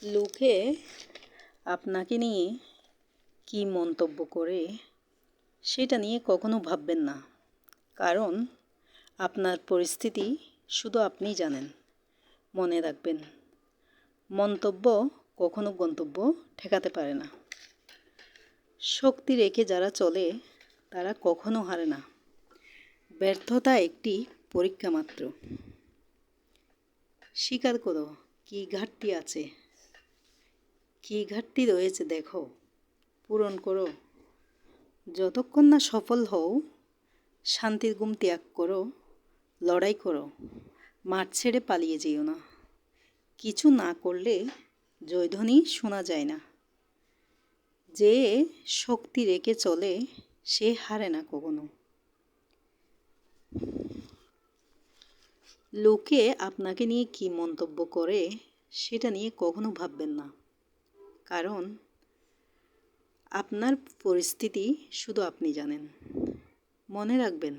লোকে আপনাকে নিয়ে কী মন্তব্য করে সেটা নিয়ে কখনো ভাববেন না, কারণ আপনার পরিস্থিতি শুধু আপনিই জানেন। মনে রাখবেন, মন্তব্য কখনো গন্তব্য ঠেকাতে পারে না। শক্তি রেখে যারা চলে তারা কখনো হারে না। ব্যর্থতা একটি পরীক্ষা মাত্র। স্বীকার করো কী ঘাটতি আছে, কী ঘাটতি রয়েছে দেখো, পূরণ করো। যতক্ষণ না সফল হও, শান্তির ঘুম ত্যাগ করো, লড়াই করো, মাঠ ছেড়ে পালিয়ে যেও না। কিছু না করলে জয়ধ্বনি শোনা যায় না। যে শক্তি রেখে চলে সে হারে না কখনো। লোকে আপনাকে নিয়ে কী মন্তব্য করে সেটা নিয়ে কখনো ভাববেন না, কারণ আপনার পরিস্থিতি শুধু আপনি জানেন। মনে রাখবেন,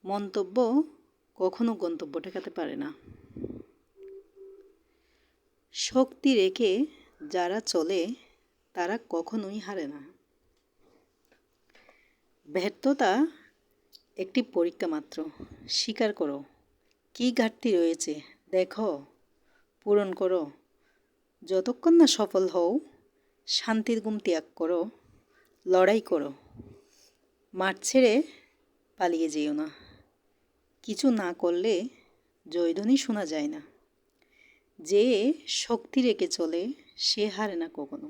মন্তব্য কখনো গন্তব্য ঠেকাতে পারে না। শক্তি রেখে যারা চলে তারা কখনোই হারে না। ব্যর্থতা একটি পরীক্ষা মাত্র। স্বীকার করো কী ঘাটতি রয়েছে দেখো, পূরণ করো। যতক্ষণ না সফল হও, শান্তির ঘুম ত্যাগ করো, লড়াই করো, মাঠ ছেড়ে পালিয়ে যেও না। কিছু না করলে জয়ধ্বনি শোনা যায় না। যে শক্তি রেখে চলে সে হারে না কখনো।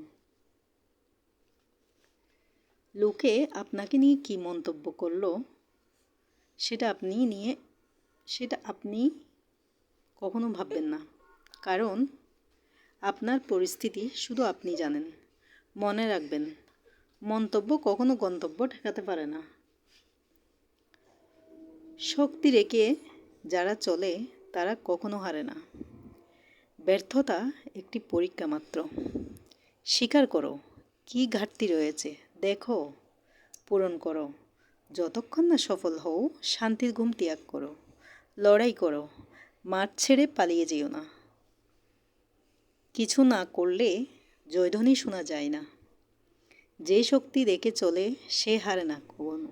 লোকে আপনাকে নিয়ে কী মন্তব্য করলো সেটা আপনি কখনো ভাববেন না, কারণ আপনার পরিস্থিতি শুধু আপনি জানেন। মনে রাখবেন, মন্তব্য কখনো গন্তব্য ঠেকাতে পারে না। শক্তি রেখে যারা চলে তারা কখনো হারে না। ব্যর্থতা একটি পরীক্ষা মাত্র। স্বীকার করো কী ঘাটতি রয়েছে দেখো, পূরণ করো। যতক্ষণ না সফল হও, শান্তির ঘুম ত্যাগ করো, লড়াই করো, মাঠ ছেড়ে পালিয়ে যেও না। কিছু না করলে জয়ধ্বনি শোনা যায় না। যে শক্তি রেখে চলে সে হারে না কখনো।